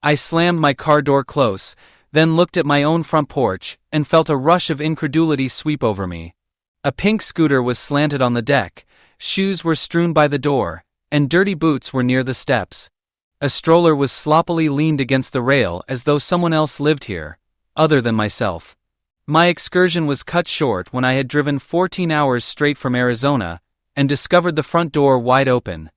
I slammed my car door close, then looked at my own front porch and felt a rush of incredulity sweep over me. A pink scooter was slanted on the deck, shoes were strewn by the door, and dirty boots were near the steps. A stroller was sloppily leaned against the rail as though someone else lived here, other than myself. My excursion was cut short when I had driven 14 hours straight from Arizona and discovered the front door wide open.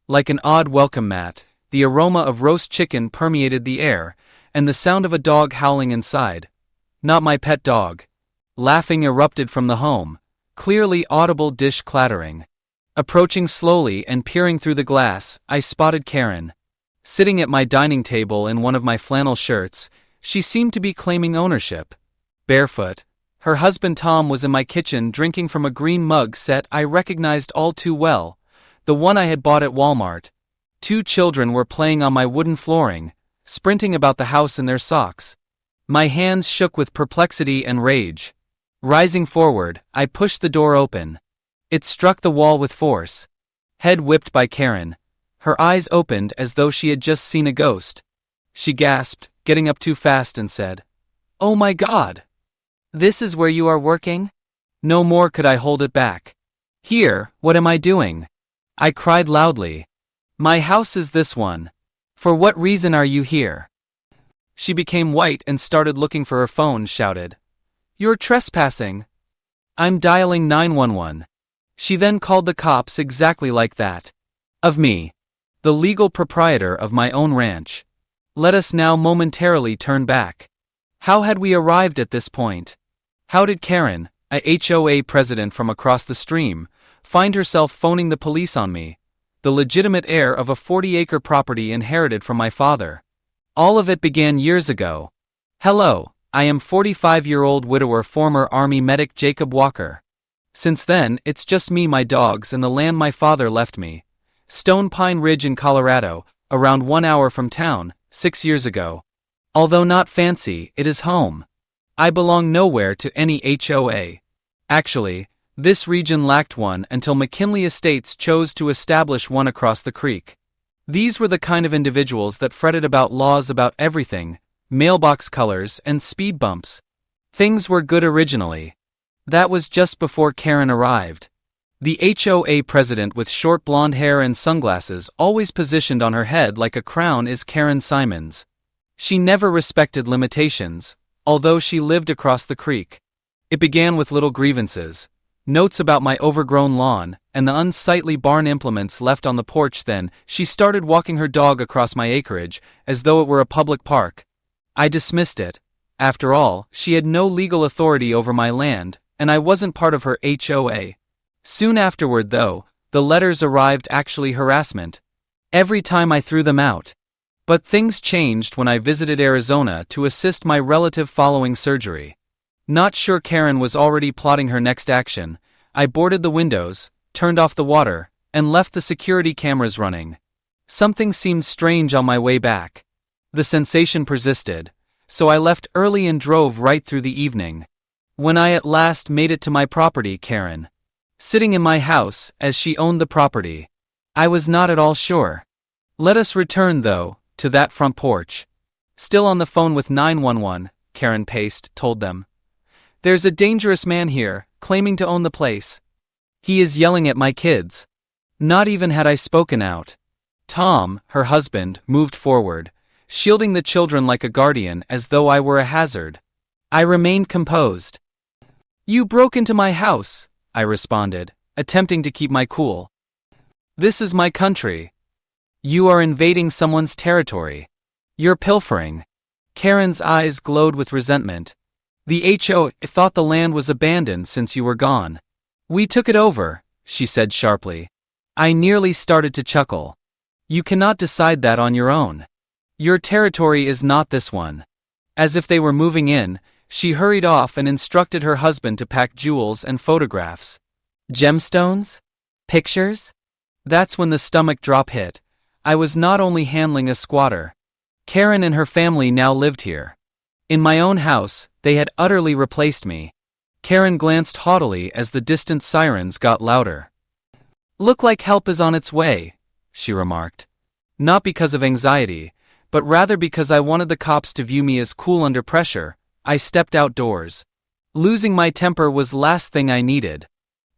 Like an odd welcome mat, the aroma of roast chicken permeated the air, and the sound of a dog howling inside. Not my pet dog. Laughing erupted from the home, clearly audible dish clattering. Approaching slowly and peering through the glass, I spotted Karen. Sitting at my dining table in one of my flannel shirts, she seemed to be claiming ownership. Barefoot, her husband Tom was in my kitchen drinking from a green mug set I recognized all too well, the one I had bought at Walmart. 2 children were playing on my wooden flooring, sprinting about the house in their socks. My hands shook with perplexity and rage. Rising forward, I pushed the door open. It struck the wall with force. Head whipped by Karen. Her eyes opened as though she had just seen a ghost. She gasped, getting up too fast, and said, "Oh my God! This is where you are working?" No more could I hold it back. "Here, what am I doing?" I cried loudly. "My house is this one. For what reason are you here?" She became white and started looking for her phone, shouted, "You're trespassing." "I'm dialing 911. She then called the cops exactly like that. Of me, the legal proprietor of my own ranch. Let us now momentarily turn back. How had we arrived at this point? How did Karen, a HOA president from across the stream, find herself phoning the police on me, the legitimate heir of a 40-acre property inherited from my father? All of it began years ago. Hello, I am 45-year-old widower former Army medic Jacob Walker. Since then, it's just me, my dogs, and the land my father left me. Stone Pine Ridge in Colorado, around 1 hour from town, 6 years ago. Although not fancy, it is home. I belong nowhere to any HOA. Actually, this region lacked one until McKinley Estates chose to establish one across the creek. These were the kind of individuals that fretted about laws about everything, mailbox colors and speed bumps. Things were good originally. That was just before Karen arrived. The HOA president with short blonde hair and sunglasses always positioned on her head like a crown is Karen Simons. She never respected limitations, although she lived across the creek. It began with little grievances, notes about my overgrown lawn, and the unsightly barn implements left on the porch. Then, she started walking her dog across my acreage, as though it were a public park. I dismissed it. After all, she had no legal authority over my land, and I wasn't part of her HOA. Soon afterward, though, the letters arrived, actually harassment. Every time I threw them out. But things changed when I visited Arizona to assist my relative following surgery. Not sure Karen was already plotting her next action, I boarded the windows, turned off the water, and left the security cameras running. Something seemed strange on my way back. The sensation persisted, so I left early and drove right through the evening. When I at last made it to my property, Karen, sitting in my house as she owned the property, I was not at all sure. Let us return, though, to that front porch. Still on the phone with 911, Karen Paste told them. There's a dangerous man here, claiming to own the place. He is yelling at my kids. Not even had I spoken out. Tom, her husband, moved forward, shielding the children like a guardian as though I were a hazard. I remained composed. You broke into my house, I responded, attempting to keep my cool. This is my country. You are invading someone's territory. You're pilfering. Karen's eyes glowed with resentment. The HOA thought the land was abandoned since you were gone. We took it over, she said sharply. I nearly started to chuckle. You cannot decide that on your own. Your territory is not this one. As if they were moving in, she hurried off and instructed her husband to pack jewels and photographs. Gemstones? Pictures? That's when the stomach drop hit. I was not only handling a squatter. Karen and her family now lived here. In my own house, they had utterly replaced me. Karen glanced haughtily as the distant sirens got louder. Look like help is on its way, she remarked. Not because of anxiety, but rather because I wanted the cops to view me as cool under pressure. I stepped outdoors. Losing my temper was last thing I needed.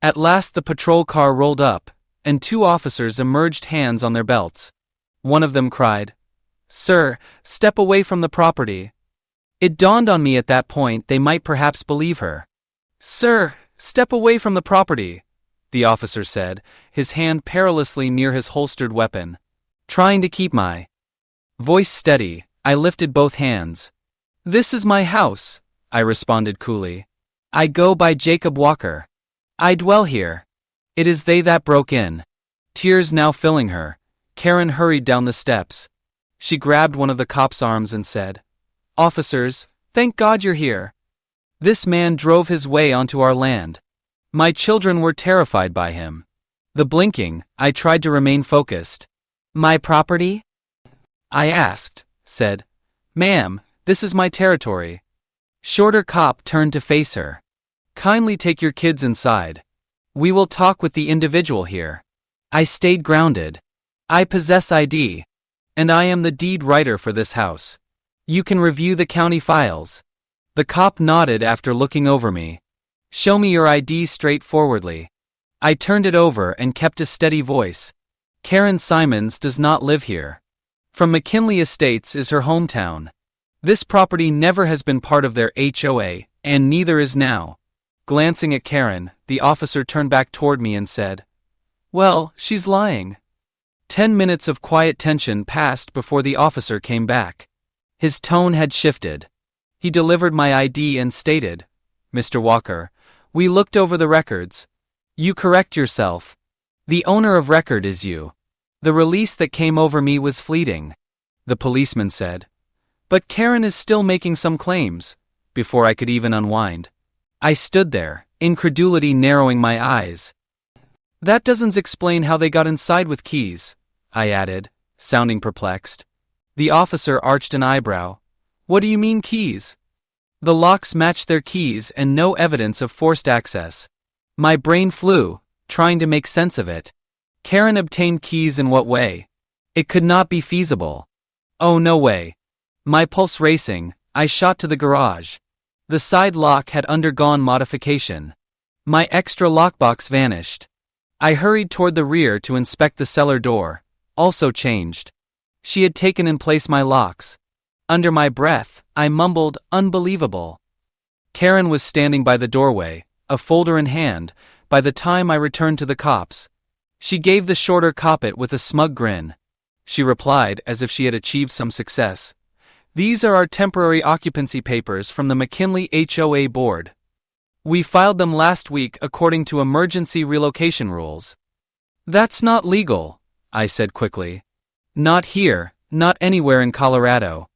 At last the patrol car rolled up, and 2 officers emerged, hands on their belts. One of them cried, "Sir, step away from the property." It dawned on me at that point they might perhaps believe her. "Sir, step away from the property," the officer said, his hand perilously near his holstered weapon. Trying to keep my voice steady, I lifted both hands. "This is my house," I responded coolly. "I go by Jacob Walker. I dwell here. It is they that broke in." Tears now filling her, Karen hurried down the steps. She grabbed one of the cops' arms and said, "Officers, thank God you're here." This man drove his way onto our land. My children were terrified by him. The blinking, I tried to remain focused. "My property?" I asked, said, "Ma'am, this is my territory." Shorter cop turned to face her. "Kindly take your kids inside. We will talk with the individual here." I stayed grounded. "I possess ID. And I am the deed writer for this house. You can review the county files." The cop nodded after looking over me. "Show me your ID straightforwardly." I turned it over and kept a steady voice. "Karen Simons does not live here. From McKinley Estates is her hometown. This property never has been part of their HOA, and neither is now." Glancing at Karen, the officer turned back toward me and said, "Well, she's lying." 10 minutes of quiet tension passed before the officer came back. His tone had shifted. He delivered my ID and stated, "Mr. Walker, we looked over the records. You correct yourself. The owner of record is you. The release that came over me was fleeting." The policeman said, "But Karen is still making some claims," before I could even unwind. I stood there, incredulity narrowing my eyes. "That doesn't explain how they got inside with keys," I added, sounding perplexed. The officer arched an eyebrow. "What do you mean keys?" "The locks matched their keys and no evidence of forced access." My brain flew, trying to make sense of it. Karen obtained keys in what way? It could not be feasible. Oh, no way. My pulse racing, I shot to the garage. The side lock had undergone modification. My extra lockbox vanished. I hurried toward the rear to inspect the cellar door, also changed. She had taken in place my locks. Under my breath, I mumbled, "Unbelievable." Karen was standing by the doorway, a folder in hand, by the time I returned to the cops. She gave the shorter cop it with a smug grin. She replied as if she had achieved some success. "These are our temporary occupancy papers from the McKinley HOA board. We filed them last week according to emergency relocation rules." "That's not legal," I said quickly. "Not here, not anywhere in Colorado.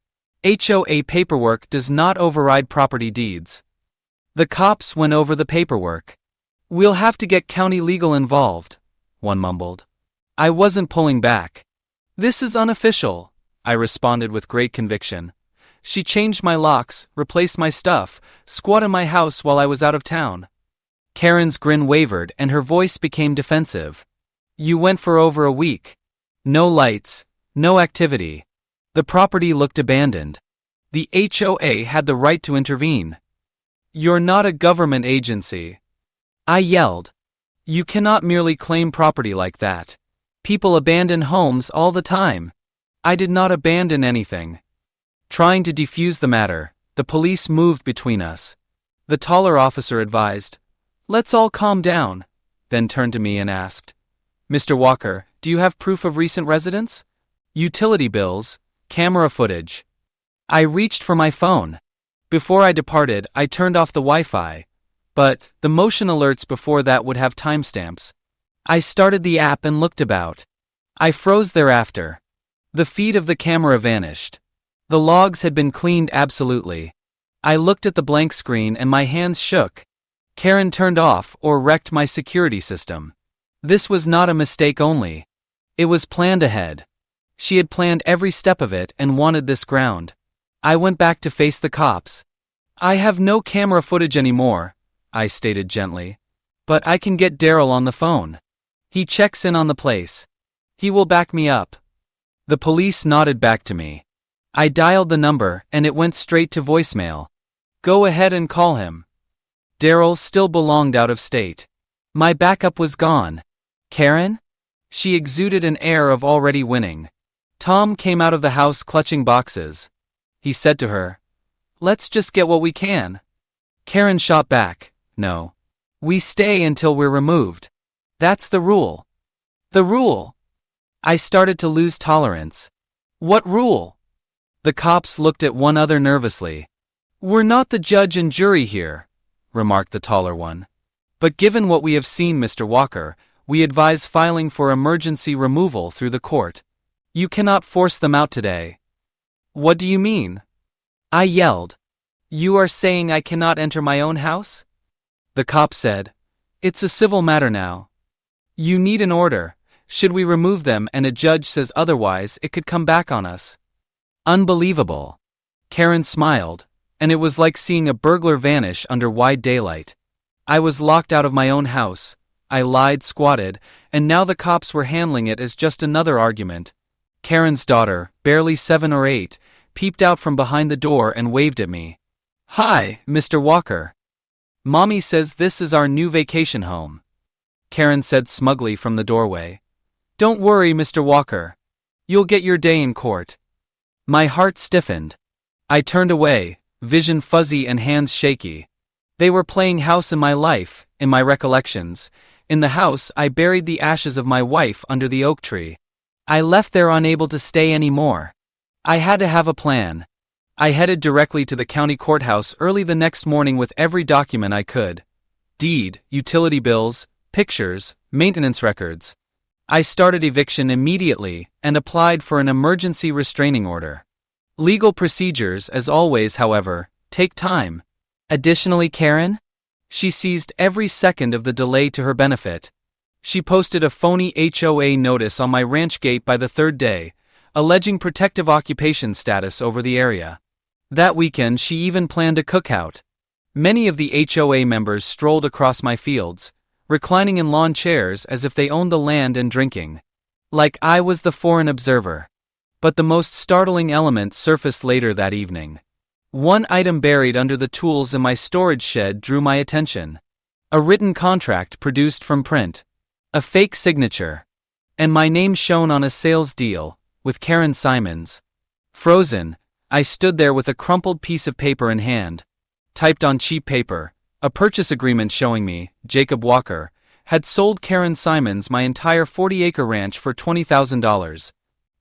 HOA paperwork does not override property deeds." The cops went over the paperwork. "We'll have to get county legal involved," one mumbled. I wasn't pulling back. "This is unofficial," I responded with great conviction. "She changed my locks, replaced my stuff, squatted in my house while I was out of town." Karen's grin wavered and her voice became defensive. "You went for over a week. No lights, no activity. The property looked abandoned. The HOA had the right to intervene." "You're not a government agency," I yelled. "You cannot merely claim property like that. People abandon homes all the time." "I did not abandon anything." Trying to defuse the matter, the police moved between us. The taller officer advised, "Let's all calm down," then turned to me and asked, "Mr. Walker, do you have proof of recent residence? Utility bills, camera footage?" I reached for my phone. Before I departed, I turned off the Wi-Fi, but the motion alerts before that would have timestamps. I started the app and looked about. I froze thereafter. The feed of the camera vanished. The logs had been cleaned absolutely. I looked at the blank screen and my hands shook. Karen turned off or wrecked my security system. This was not a mistake only. It was planned ahead. She had planned every step of it and wanted this ground. I went back to face the cops. "I have no camera footage anymore," I stated gently. "But I can get Daryl on the phone. He checks in on the place. He will back me up." The police nodded back to me. I dialed the number and it went straight to voicemail. Go ahead and call him. Daryl still belonged out of state. My backup was gone. Karen? She exuded an air of already winning. Tom came out of the house clutching boxes. He said to her, Let's just get what we can. Karen shot back, No. We stay until we're removed. That's the rule. The rule. I started to lose tolerance. What rule? The cops looked at one another nervously. We're not the judge and jury here, remarked the taller one. But given what we have seen, Mr. Walker, we advise filing for emergency removal through the court. You cannot force them out today. What do you mean? I yelled. You are saying I cannot enter my own house? The cop said, It's a civil matter now. You need an order. Should we remove them and a judge says otherwise, it could come back on us. Unbelievable. Karen smiled, and it was like seeing a burglar vanish under wide daylight. I was locked out of my own house. I lied, squatted, and now the cops were handling it as just another argument. Karen's daughter, barely 7 or 8, peeped out from behind the door and waved at me. Hi, Mr. Walker. Mommy says this is our new vacation home. Karen said smugly from the doorway. Don't worry, Mr. Walker. You'll get your day in court. My heart stiffened. I turned away, vision fuzzy and hands shaky. They were playing house in my life, in my recollections. In the house, I buried the ashes of my wife under the oak tree. I left there unable to stay anymore. I had to have a plan. I headed directly to the county courthouse early the next morning with every document I could. Deed, utility bills, pictures, maintenance records. I started eviction immediately and applied for an emergency restraining order. Legal procedures, as always, however, take time. Additionally, Karen? She seized every second of the delay to her benefit. She posted a phony HOA notice on my ranch gate by the 3rd day, alleging protective occupation status over the area. That weekend she even planned a cookout. Many of the HOA members strolled across my fields, reclining in lawn chairs as if they owned the land and drinking. Like I was the foreign observer. But the most startling element surfaced later that evening. One item buried under the tools in my storage shed drew my attention. A written contract produced from print. A fake signature. And my name shown on a sales deal, with Karen Simons. Frozen, I stood there with a crumpled piece of paper in hand. Typed on cheap paper, a purchase agreement showing me, Jacob Walker, had sold Karen Simons my entire 40-acre ranch for $20,000.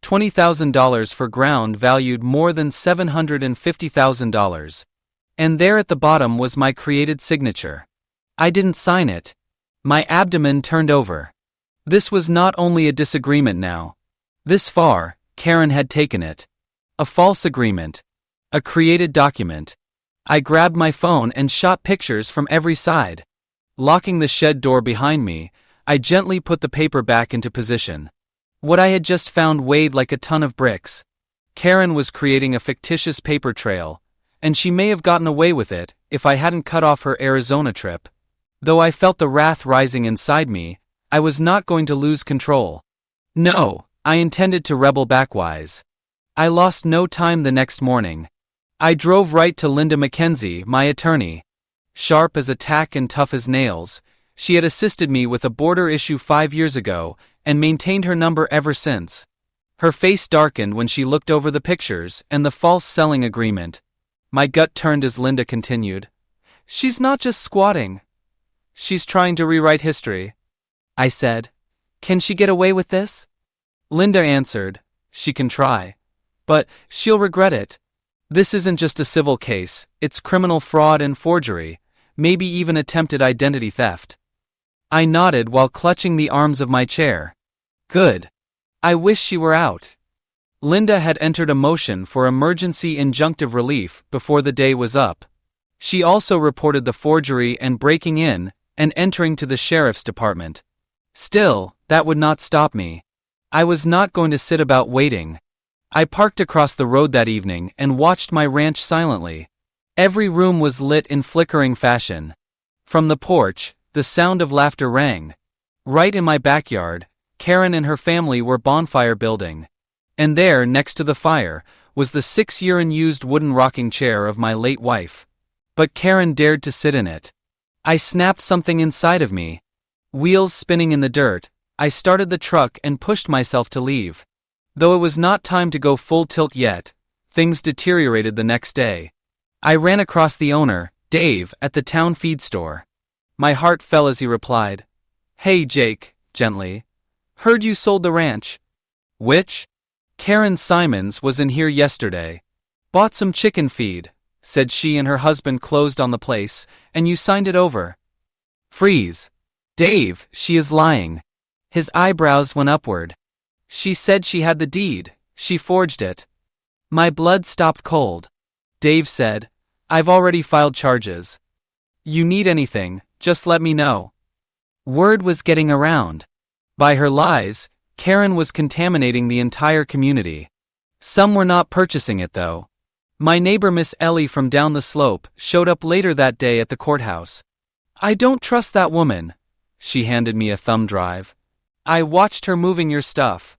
$20,000 for ground valued more than $750,000. And there at the bottom was my created signature. I didn't sign it. My abdomen turned over. This was not only a disagreement now. This far, Karen had taken it. A false agreement. A created document. I grabbed my phone and shot pictures from every side. Locking the shed door behind me, I gently put the paper back into position. What I had just found weighed like a ton of bricks. Karen was creating a fictitious paper trail, and she may have gotten away with it if I hadn't cut off her Arizona trip. Though I felt the wrath rising inside me, I was not going to lose control. No, I intended to rebel backwise. I lost no time the next morning. I drove right to Linda McKenzie, my attorney. Sharp as a tack and tough as nails, she had assisted me with a border issue 5 years ago and maintained her number ever since. Her face darkened when she looked over the pictures and the false selling agreement. My gut turned as Linda continued. She's not just squatting. She's trying to rewrite history. I said. Can she get away with this? Linda answered. She can try. But she'll regret it. This isn't just a civil case, it's criminal fraud and forgery, maybe even attempted identity theft. I nodded while clutching the arms of my chair. Good. I wish she were out. Linda had entered a motion for emergency injunctive relief before the day was up. She also reported the forgery and breaking in and entering to the sheriff's department. Still, that would not stop me. I was not going to sit about waiting. I parked across the road that evening and watched my ranch silently. Every room was lit in flickering fashion. From the porch, the sound of laughter rang. Right in my backyard, Karen and her family were bonfire building. And there, next to the fire, was the 6-year-unused wooden rocking chair of my late wife. But Karen dared to sit in it. I snapped something inside of me. Wheels spinning in the dirt, I started the truck and pushed myself to leave. Though it was not time to go full tilt yet, things deteriorated the next day. I ran across the owner, Dave, at the town feed store. My heart fell as he replied, "Hey Jake," gently. "Heard you sold the ranch." "Which?" "Karen Simons was in here yesterday. Bought some chicken feed," said she, and her husband closed on the place, "and you signed it over." Freeze. "Dave, she is lying." His eyebrows went upward. "She said she had the deed, she forged it." My blood stopped cold. Dave said, "I've already filed charges. You need anything, just let me know." Word was getting around. By her lies, Karen was contaminating the entire community. Some were not purchasing it though. My neighbor Miss Ellie from down the slope showed up later that day at the courthouse. "I don't trust that woman." She handed me a thumb drive. "I watched her moving your stuff."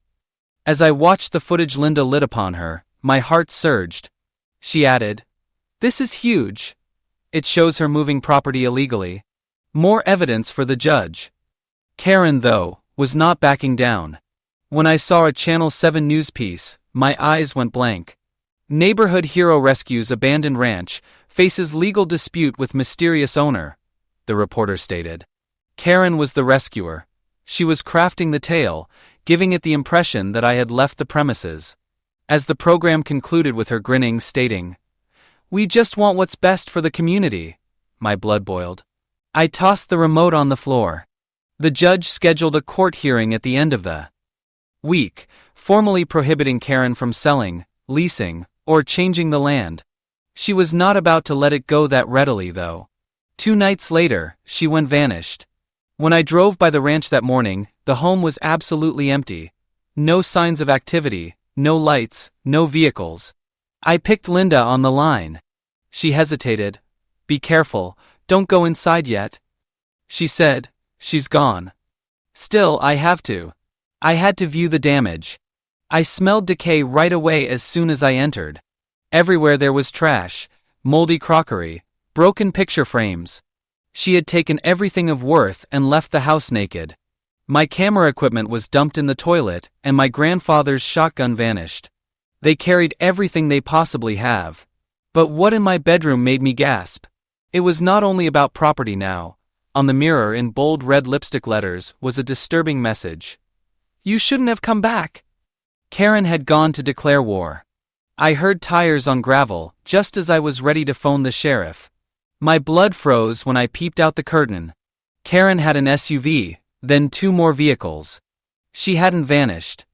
As I watched the footage Linda lit upon her, my heart surged. She added, "This is huge. It shows her moving property illegally. More evidence for the judge." Karen, though, was not backing down. When I saw a Channel 7 news piece, my eyes went blank. "Neighborhood hero rescues abandoned ranch, faces legal dispute with mysterious owner," the reporter stated. Karen was the rescuer. She was crafting the tale, giving it the impression that I had left the premises. As the program concluded with her grinning, stating, "We just want what's best for the community," my blood boiled. I tossed the remote on the floor. The judge scheduled a court hearing at the end of the week, formally prohibiting Karen from selling, leasing, or changing the land. She was not about to let it go that readily, though. 2 nights later, she went vanished. When I drove by the ranch that morning, the home was absolutely empty. No signs of activity, no lights, no vehicles. I picked Linda on the line. She hesitated. "Be careful, don't go inside yet." She said, "She's gone." Still, I had to view the damage. I smelled decay right away as soon as I entered. Everywhere there was trash, moldy crockery, broken picture frames. She had taken everything of worth and left the house naked. My camera equipment was dumped in the toilet, and my grandfather's shotgun vanished. They carried everything they possibly have. But what in my bedroom made me gasp? It was not only about property now. On the mirror in bold red lipstick letters was a disturbing message. "You shouldn't have come back." Karen had gone to declare war. I heard tires on gravel just as I was ready to phone the sheriff. My blood froze when I peeped out the curtain. Karen had an SUV, then 2 more vehicles. She hadn't vanished.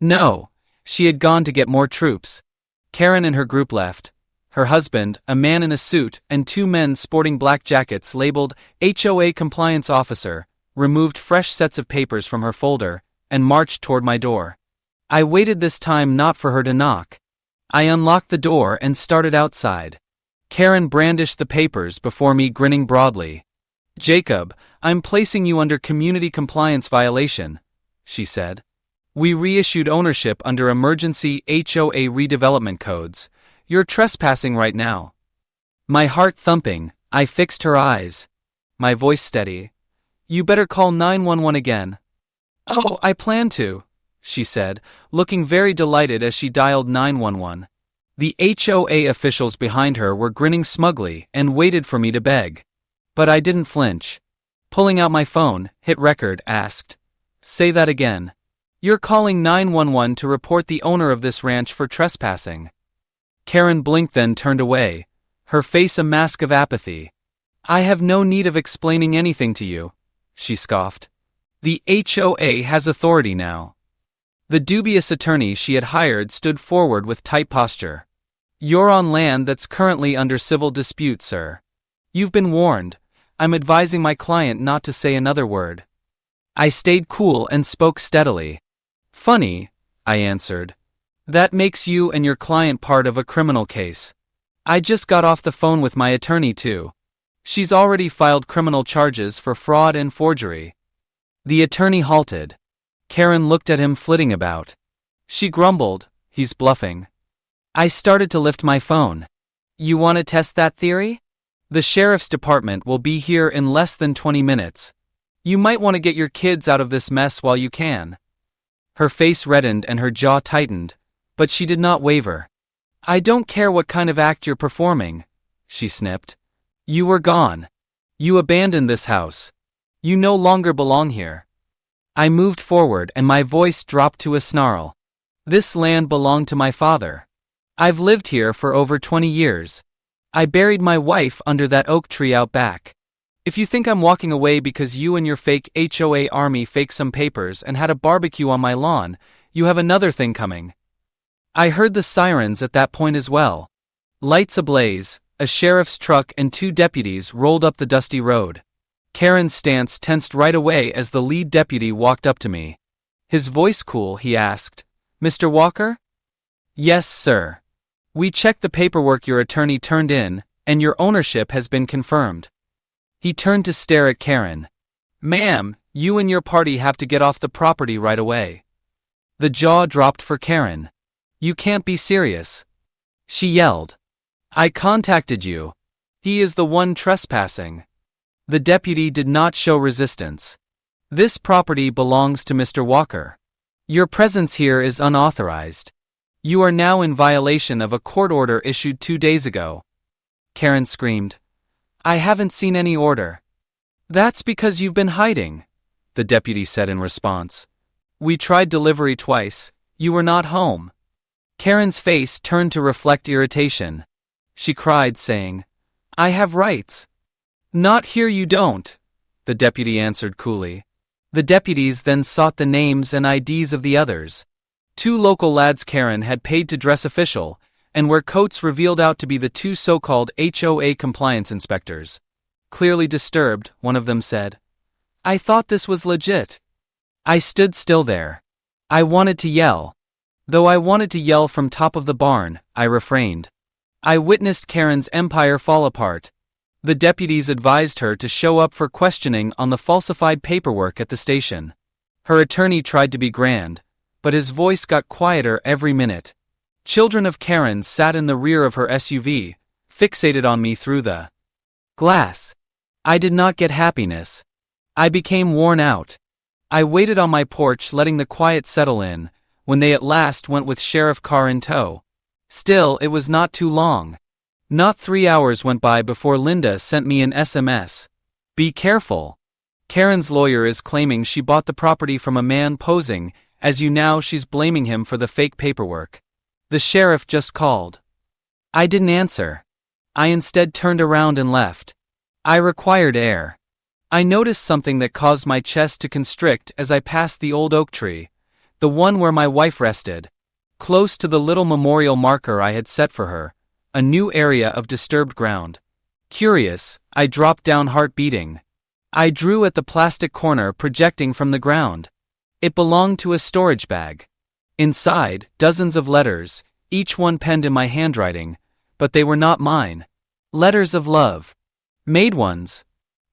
No, she had gone to get more troops. Karen and her group left. Her husband, a man in a suit, and 2 men sporting black jackets labeled HOA Compliance Officer, removed fresh sets of papers from her folder and marched toward my door. I waited this time not for her to knock. I unlocked the door and started outside. Karen brandished the papers before me, grinning broadly. "Jacob, I'm placing you under community compliance violation," she said. "We reissued ownership under emergency HOA redevelopment codes. You're trespassing right now." My heart thumping, I fixed her eyes. My voice steady. "You better call 911 again." "Oh, I plan to," she said, looking very delighted as she dialed 911. The HOA officials behind her were grinning smugly and waited for me to beg. But I didn't flinch. Pulling out my phone, hit record, asked, "Say that again." "You're calling 911 to report the owner of this ranch for trespassing." Karen blinked, then turned away, her face a mask of apathy. "I have no need of explaining anything to you," she scoffed. "The HOA has authority now." The dubious attorney she had hired stood forward with tight posture. "You're on land that's currently under civil dispute, sir. You've been warned. I'm advising my client not to say another word." I stayed cool and spoke steadily. "Funny," I answered. "That makes you and your client part of a criminal case. I just got off the phone with my attorney too. She's already filed criminal charges for fraud and forgery." The attorney halted. Karen looked at him, flitting about. She grumbled, "He's bluffing." I started to lift my phone. You want to test that theory? The sheriff's department will be here in less than 20 minutes. You might want to get your kids out of this mess while you can. Her face reddened and her jaw tightened, but she did not waver. I don't care what kind of act you're performing, she snipped. You were gone. You abandoned this house. You no longer belong here. I moved forward and my voice dropped to a snarl. This land belonged to my father. I've lived here for over 20 years. I buried my wife under that oak tree out back. If you think I'm walking away because you and your fake HOA army faked some papers and had a barbecue on my lawn, you have another thing coming. I heard the sirens at that point as well. Lights ablaze, a sheriff's truck and 2 deputies rolled up the dusty road. Karen's stance tensed right away as the lead deputy walked up to me. His voice cool, he asked, "Mr. Walker?" "Yes, sir. We checked the paperwork your attorney turned in, and your ownership has been confirmed." He turned to stare at Karen. "Ma'am, you and your party have to get off the property right away." The jaw dropped for Karen. "You can't be serious," she yelled. "I contacted you. He is the one trespassing." The deputy did not show resistance. "This property belongs to Mr. Walker. Your presence here is unauthorized. You are now in violation of a court order issued 2 days ago." Karen screamed. "I haven't seen any order." "That's because you've been hiding," the deputy said in response. "We tried delivery twice. You were not home." Karen's face turned to reflect irritation. She cried, saying, "I have rights." "Not here you don't," the deputy answered coolly. The deputies then sought the names and IDs of the others. 2 local lads Karen had paid to dress official, and wear coats revealed out to be the 2 so-called HOA compliance inspectors. Clearly disturbed, one of them said, "I thought this was legit." I stood still there. I wanted to yell. Though I wanted to yell from top of the barn, I refrained. I witnessed Karen's empire fall apart. The deputies advised her to show up for questioning on the falsified paperwork at the station. Her attorney tried to be grand, but his voice got quieter every minute. Children of Karen sat in the rear of her SUV, fixated on me through the glass. I did not get happiness. I became worn out. I waited on my porch letting the quiet settle in, when they at last went with sheriff car in tow. Still, it was not too long. Not 3 hours went by before Linda sent me an SMS. "Be careful. Karen's lawyer is claiming she bought the property from a man posing as you now she's blaming him for the fake paperwork. The sheriff just called." I didn't answer. I instead turned around and left. I required air. I noticed something that caused my chest to constrict as I passed the old oak tree, the one where my wife rested. Close to the little memorial marker I had set for her, a new area of disturbed ground. Curious, I dropped down, heart beating. I drew at the plastic corner projecting from the ground. It belonged to a storage bag. Inside, dozens of letters, each one penned in my handwriting, but they were not mine. Letters of love. Made ones.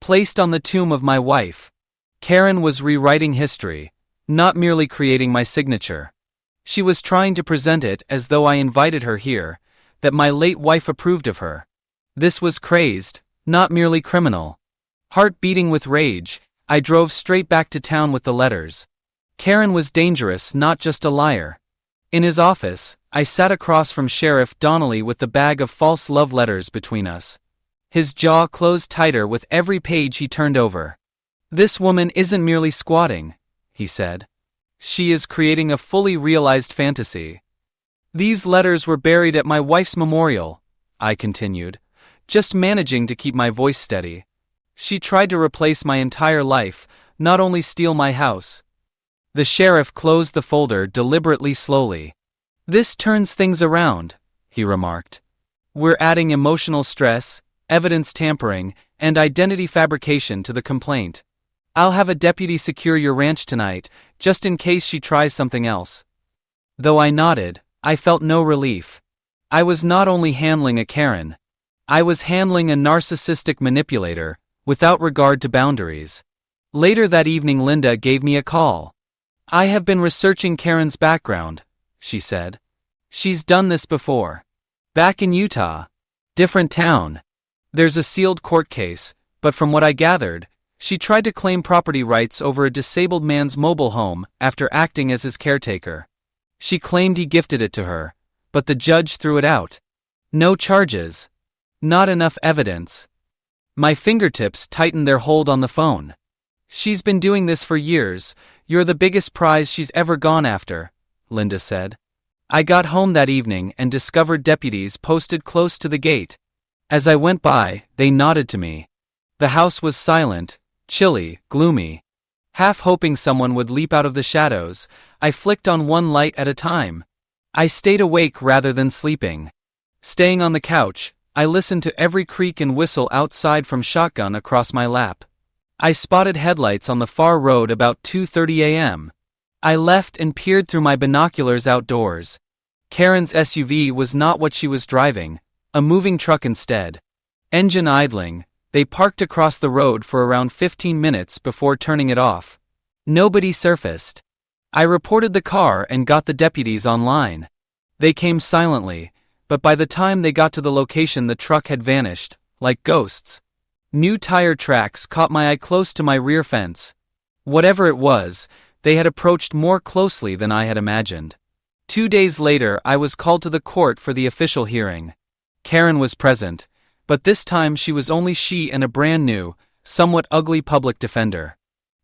Placed on the tomb of my wife. Karen was rewriting history, not merely creating my signature. She was trying to present it as though I invited her here, that my late wife approved of her. This was crazed, not merely criminal. Heart beating with rage, I drove straight back to town with the letters. Karen was dangerous, not just a liar. In his office, I sat across from Sheriff Donnelly with the bag of false love letters between us. His jaw closed tighter with every page he turned over. "This woman isn't merely squatting," he said. "She is creating a fully realized fantasy." "These letters were buried at my wife's memorial," I continued, just managing to keep my voice steady. "She tried to replace my entire life, not only steal my house." The sheriff closed the folder deliberately slowly. "This turns things around," he remarked. "We're adding emotional stress, evidence tampering, and identity fabrication to the complaint. I'll have a deputy secure your ranch tonight, just in case she tries something else." Though I nodded, I felt no relief. I was not only handling a Karen. I was handling a narcissistic manipulator, without regard to boundaries. Later that evening Linda gave me a call. "I have been researching Karen's background," she said. She's done this before. Back in Utah. Different town. There's a sealed court case, but from what I gathered, she tried to claim property rights over a disabled man's mobile home after acting as his caretaker. She claimed he gifted it to her, but the judge threw it out. No charges. Not enough evidence. My fingertips tightened their hold on the phone. She's been doing this for years. You're the biggest prize she's ever gone after, Linda said. I got home that evening and discovered deputies posted close to the gate. As I went by, they nodded to me. The house was silent, chilly, gloomy. Half hoping someone would leap out of the shadows, I flicked on one light at a time. I stayed awake rather than sleeping. Staying on the couch, I listened to every creak and whistle outside from shotgun across my lap. I spotted headlights on the far road about 2:30 a.m. I left and peered through my binoculars outdoors. Karen's SUV was not what she was driving, a moving truck instead. Engine idling, they parked across the road for around 15 minutes before turning it off. Nobody surfaced. I reported the car and got the deputies online. They came silently, but by the time they got to the location the truck had vanished, like ghosts. New tire tracks caught my eye close to my rear fence. Whatever it was, they had approached more closely than I had imagined. 2 days later I was called to the court for the official hearing. Karen was present, but this time she and a brand new, somewhat ugly public defender.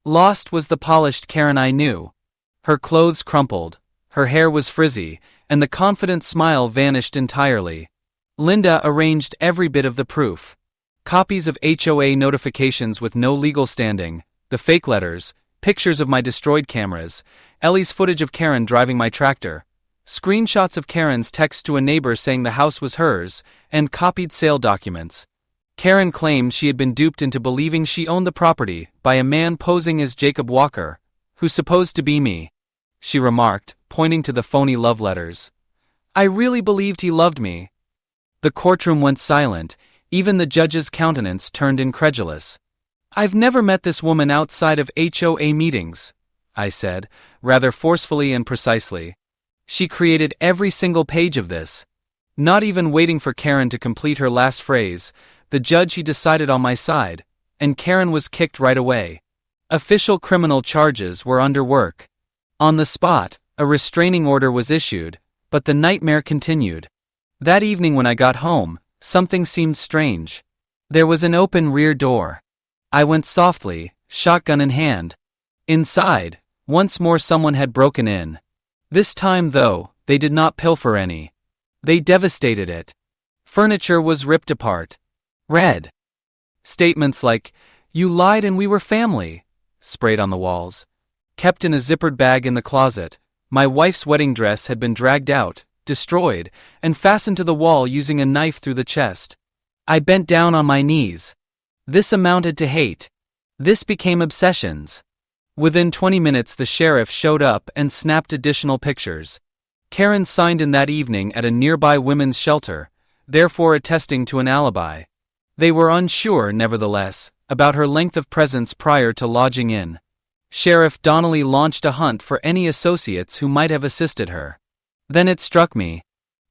Lost was the polished Karen I knew. Her clothes crumpled, her hair was frizzy, and the confident smile vanished entirely. Linda arranged every bit of the proof. Copies of HOA notifications with no legal standing, the fake letters, pictures of my destroyed cameras, Ellie's footage of Karen driving my tractor, screenshots of Karen's text to a neighbor saying the house was hers, and copied sale documents. Karen claimed she had been duped into believing she owned the property by a man posing as Jacob Walker, who supposed to be me. She remarked, pointing to the phony love letters. I really believed he loved me. The courtroom went silent, even the judge's countenance turned incredulous. I've never met this woman outside of HOA meetings, I said, rather forcefully and precisely. She created every single page of this. Not even waiting for Karen to complete her last phrase, the judge he decided on my side, and Karen was kicked right away. Official criminal charges were under work. On the spot, a restraining order was issued, but the nightmare continued. That evening when I got home, something seemed strange. There was an open rear door. I went softly, shotgun in hand. Inside, once more someone had broken in. This time though, they did not pilfer any. They devastated it. Furniture was ripped apart. Red. Statements like, "You lied and we were family," sprayed on the walls. Kept in a zippered bag in the closet, my wife's wedding dress had been dragged out, destroyed, and fastened to the wall using a knife through the chest. I bent down on my knees. This amounted to hate. This became obsessions. Within 20 minutes the sheriff showed up and snapped additional pictures. Karen signed in that evening at a nearby women's shelter, therefore attesting to an alibi. They were unsure, nevertheless, about her length of presence prior to lodging in. Sheriff Donnelly launched a hunt for any associates who might have assisted her. Then it struck me.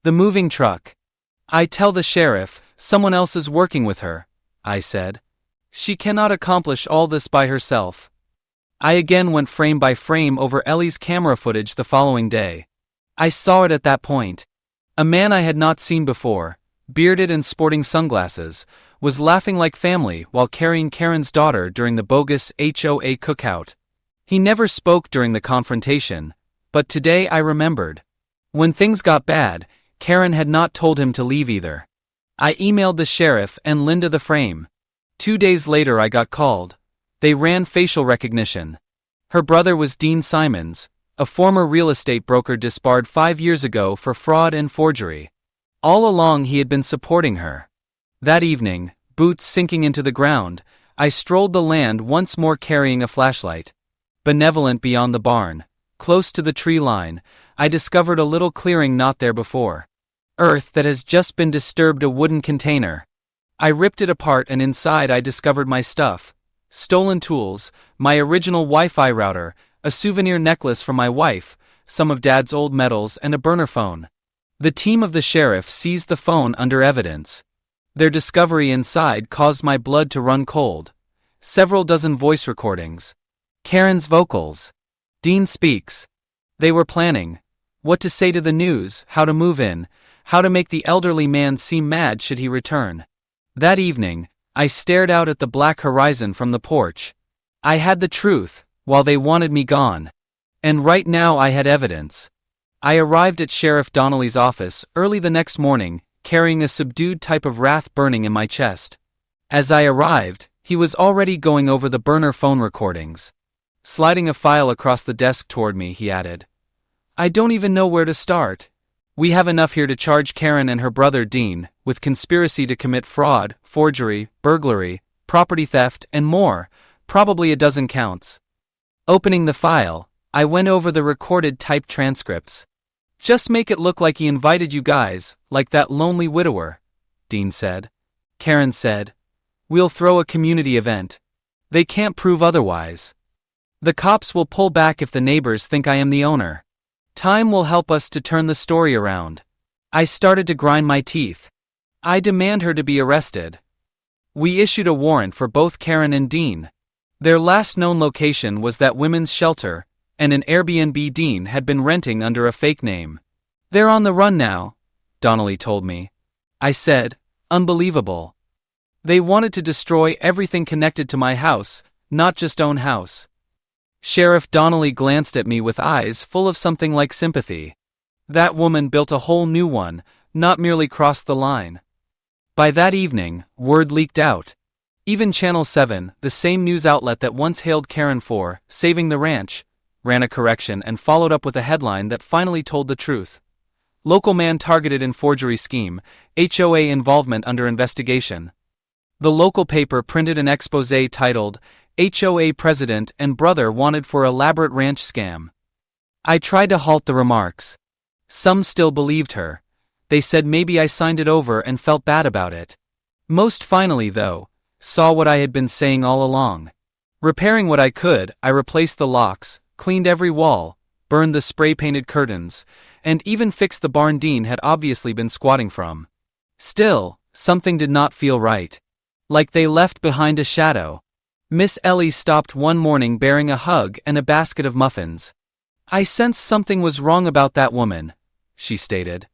The moving truck. I tell the sheriff, someone else is working with her, I said. She cannot accomplish all this by herself. I again went frame by frame over Ellie's camera footage the following day. I saw it at that point. A man I had not seen before, bearded and sporting sunglasses, was laughing like family while carrying Karen's daughter during the bogus HOA cookout. He never spoke during the confrontation, but today I remembered. When things got bad, Karen had not told him to leave either. I emailed the sheriff and Linda the frame. 2 days later I got called. They ran facial recognition. Her brother was Dean Simons, a former real estate broker disbarred 5 years ago for fraud and forgery. All along he had been supporting her. That evening, boots sinking into the ground, I strolled the land once more carrying a flashlight. Benevolent beyond the barn, close to the tree line, I discovered a little clearing not there before. Earth that has just been disturbed, a wooden container. I ripped it apart and inside I discovered my stuff. Stolen tools, my original Wi-Fi router, a souvenir necklace from my wife, some of Dad's old medals and a burner phone. The team of the sheriff seized the phone under evidence. Their discovery inside caused my blood to run cold. Several dozen voice recordings. Karen's vocals. Dean speaks. They were planning what to say to the news, how to move in, how to make the elderly man seem mad should he return. That evening, I stared out at the black horizon from the porch. I had the truth, while they wanted me gone. And right now I had evidence. I arrived at Sheriff Donnelly's office early the next morning, carrying a subdued type of wrath burning in my chest. As I arrived, he was already going over the burner phone recordings. Sliding a file across the desk toward me, he added, "I don't even know where to start. We have enough here to charge Karen and her brother Dean with conspiracy to commit fraud, forgery, burglary, property theft, and more, probably a dozen counts." Opening the file, I went over the recorded typed transcripts. "Just make it look like he invited you guys, like that lonely widower," Dean said. Karen said, "We'll throw a community event. They can't prove otherwise. The cops will pull back if the neighbors think I am the owner. Time will help us to turn the story around." I started to grind my teeth. "I demand her to be arrested." We issued a warrant for both Karen and Dean. Their last known location was that women's shelter, and an Airbnb Dean had been renting under a fake name. "They're on the run now," Donnelly told me. I said, "Unbelievable. They wanted to destroy everything connected to my house, not just own house." Sheriff Donnelly glanced at me with eyes full of something like sympathy. "That woman built a whole new one, not merely crossed the line." By that evening, word leaked out. Even Channel 7, the same news outlet that once hailed Karen for saving the ranch, ran a correction and followed up with a headline that finally told the truth. "Local man targeted in forgery scheme, HOA involvement under investigation." The local paper printed an exposé titled, "HOA President and Brother Wanted for Elaborate Ranch Scam." I tried to halt the remarks. Some still believed her. They said maybe I signed it over and felt bad about it. Most finally, though, saw what I had been saying all along. Repairing what I could, I replaced the locks, cleaned every wall, burned the spray-painted curtains, and even fixed the barn Dean had obviously been squatting from. Still, something did not feel right. Like they left behind a shadow. Miss Ellie stopped one morning bearing a hug and a basket of muffins. "I sensed something was wrong about that woman," she stated.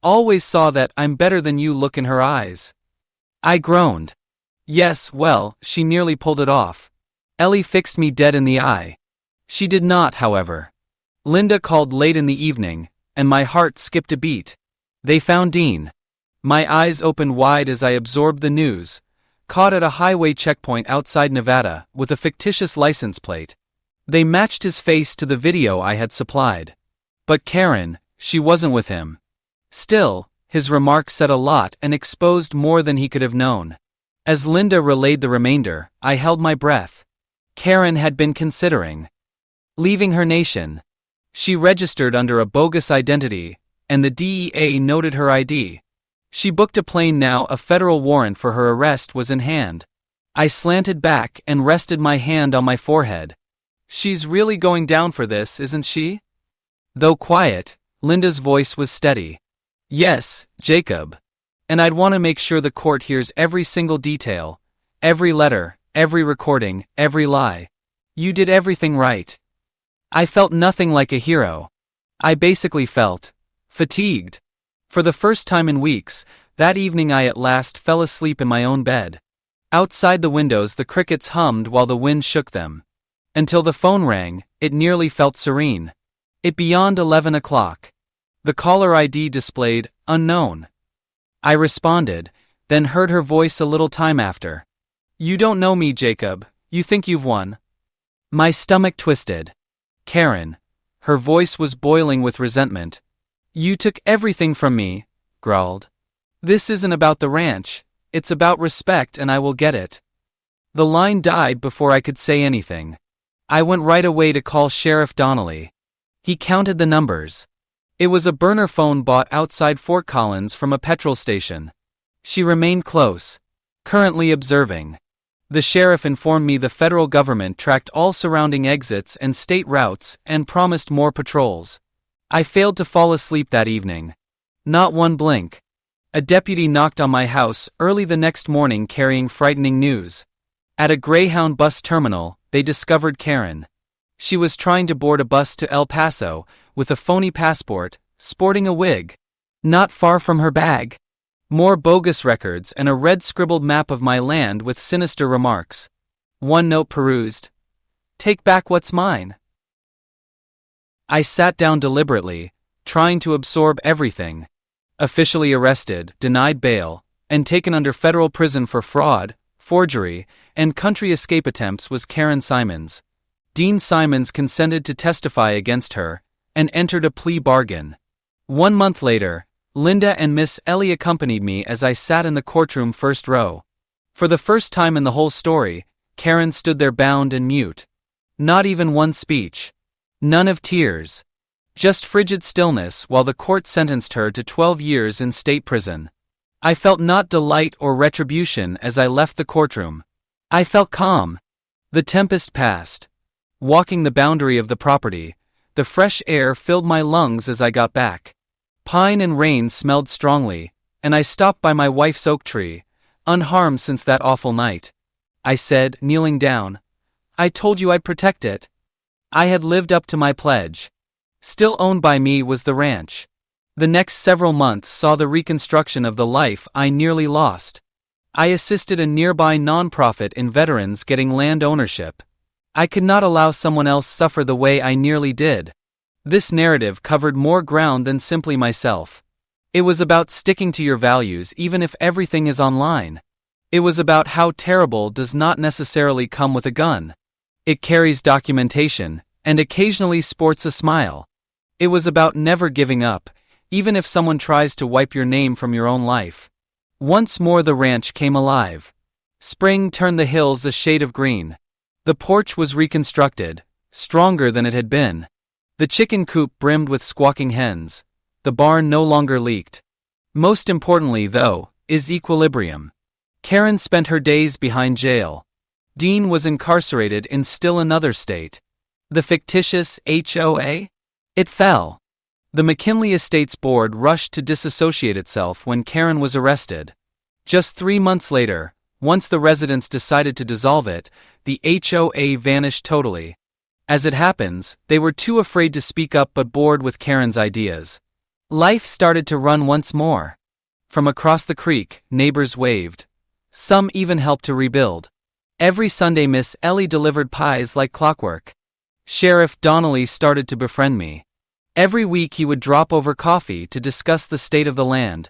"Always saw that 'I'm better than you' look in her eyes." I groaned. Yes, well, she nearly pulled it off. Ellie fixed me dead in the eye. She did not, however. Linda called late in the evening, and my heart skipped a beat. They found Dean. My eyes opened wide as I absorbed the news. Caught at a highway checkpoint outside Nevada, with a fictitious license plate. They matched his face to the video I had supplied. But Karen, she wasn't with him. Still, his remarks said a lot and exposed more than he could have known. As Linda relayed the remainder, I held my breath. Karen had been considering leaving her nation. She registered under a bogus identity, and the DEA noted her ID. She booked a plane now. A federal warrant for her arrest was in hand. I slanted back and rested my hand on my forehead. She's really going down for this, isn't she? Though quiet, Linda's voice was steady. Yes, Jacob. And I'd want to make sure the court hears every single detail, every letter, every recording, every lie. You did everything right. I felt nothing like a hero. I basically felt fatigued. For the first time in weeks, that evening I at last fell asleep in my own bed. Outside the windows the crickets hummed while the wind shook them. Until the phone rang, it nearly felt serene. It beyond 11 o'clock. The caller ID displayed, unknown. I responded, then heard her voice a little time after. You don't know me, Jacob. You think you've won. My stomach twisted. Karen. Her voice was boiling with resentment. You took everything from me, growled. This isn't about the ranch, it's about respect and I will get it. The line died before I could say anything. I went right away to call Sheriff Donnelly. He counted the numbers. It was a burner phone bought outside Fort Collins from a petrol station. She remained close, currently observing. The sheriff informed me the federal government tracked all surrounding exits and state routes and promised more patrols. I failed to fall asleep that evening. Not one blink. A deputy knocked on my house early the next morning carrying frightening news. At a Greyhound bus terminal, they discovered Karen. She was trying to board a bus to El Paso, with a phony passport, sporting a wig. Not far from her bag, more bogus records and a red scribbled map of my land with sinister remarks. One note perused. "Take back what's mine." I sat down deliberately, trying to absorb everything. Officially arrested, denied bail, and taken under federal prison for fraud, forgery, and country escape attempts was Karen Simons. Dean Simons consented to testify against her, and entered a plea bargain. 1 month later, Linda and Miss Ellie accompanied me as I sat in the courtroom first row. For the first time in the whole story, Karen stood there bound and mute. Not even one speech. None of tears. Just frigid stillness while the court sentenced her to 12 years in state prison. I felt not delight or retribution as I left the courtroom. I felt calm. The tempest passed. Walking the boundary of the property, the fresh air filled my lungs as I got back. Pine and rain smelled strongly, and I stopped by my wife's oak tree, unharmed since that awful night. I said, kneeling down, "I told you I'd protect it." I had lived up to my pledge. Still owned by me was the ranch. The next several months saw the reconstruction of the life I nearly lost. I assisted a nearby nonprofit in veterans getting land ownership. I could not allow someone else suffer the way I nearly did. This narrative covered more ground than simply myself. It was about sticking to your values even if everything is online. It was about how terrible does not necessarily come with a gun. It carries documentation, and occasionally sports a smile. It was about never giving up, even if someone tries to wipe your name from your own life. Once more the ranch came alive. Spring turned the hills a shade of green. The porch was reconstructed, stronger than it had been. The chicken coop brimmed with squawking hens. The barn no longer leaked. Most importantly, though, is equilibrium. Karen spent her days behind jail. Dean was incarcerated in still another state. The fictitious HOA? It fell. The McKinley Estates Board rushed to disassociate itself when Karen was arrested. Just 3 months later, once the residents decided to dissolve it, the HOA vanished totally. As it happens, they were too afraid to speak up but bored with Karen's ideas. Life started to run once more. From across the creek, neighbors waved. Some even helped to rebuild. Every Sunday Miss Ellie delivered pies like clockwork. Sheriff Donnelly started to befriend me. Every week he would drop over coffee to discuss the state of the land.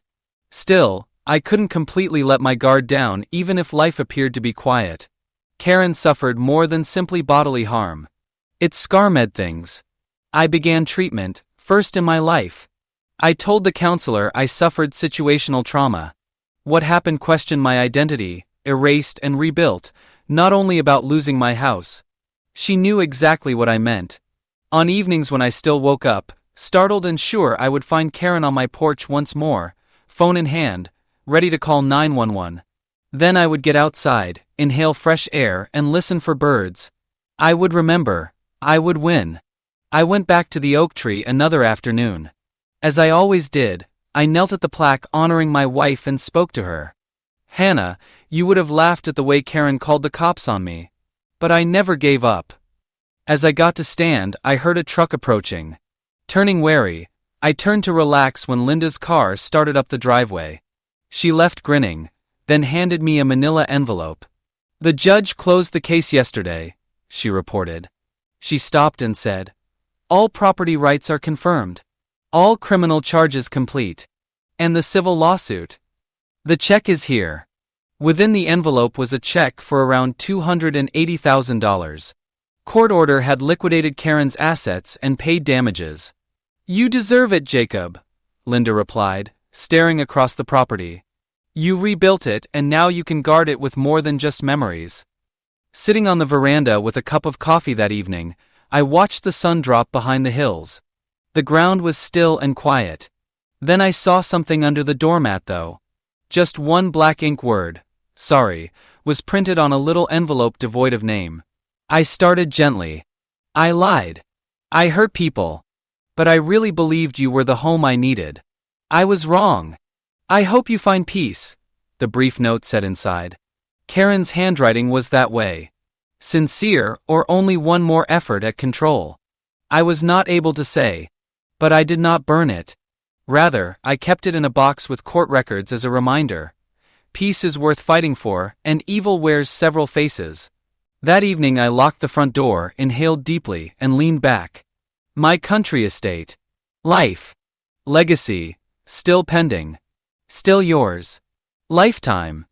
Still, I couldn't completely let my guard down even if life appeared to be quiet. Karen suffered more than simply bodily harm. It scar-med things. I began treatment, first in my life. I told the counselor I suffered situational trauma. What happened questioned my identity, erased and rebuilt, not only about losing my house. She knew exactly what I meant. On evenings when I still woke up, startled and sure I would find Karen on my porch once more, phone in hand, ready to call 911. Then I would get outside, inhale fresh air and listen for birds. I would remember. I would win. I went back to the oak tree another afternoon. As I always did, I knelt at the plaque honoring my wife and spoke to her. Hannah, you would have laughed at the way Karen called the cops on me. But I never gave up. As I got to stand, I heard a truck approaching. Turning wary, I turned to relax when Linda's car started up the driveway. She left grinning, then handed me a manila envelope. "The judge closed the case yesterday," she reported. She stopped and said, "All property rights are confirmed. All criminal charges complete. And the civil lawsuit. The check is here." Within the envelope was a check for around $280,000. Court order had liquidated Karen's assets and paid damages. "You deserve it, Jacob," Linda replied, staring across the property. "You rebuilt it and now you can guard it with more than just memories." Sitting on the veranda with a cup of coffee that evening, I watched the sun drop behind the hills. The ground was still and quiet. Then I saw something under the doormat though. Just one black ink word, "Sorry," was printed on a little envelope devoid of name. I started gently. "I lied. I hurt people. But I really believed you were the home I needed. I was wrong. I hope you find peace, the brief note said inside. Karen's handwriting was that way. Sincere, or only one more effort at control? I was not able to say. But I did not burn it. Rather, I kept it in a box with court records as a reminder. Peace is worth fighting for, and evil wears several faces. That evening I locked the front door, inhaled deeply, and leaned back. My country estate. Life. Legacy. Still pending. Still yours. Lifetime.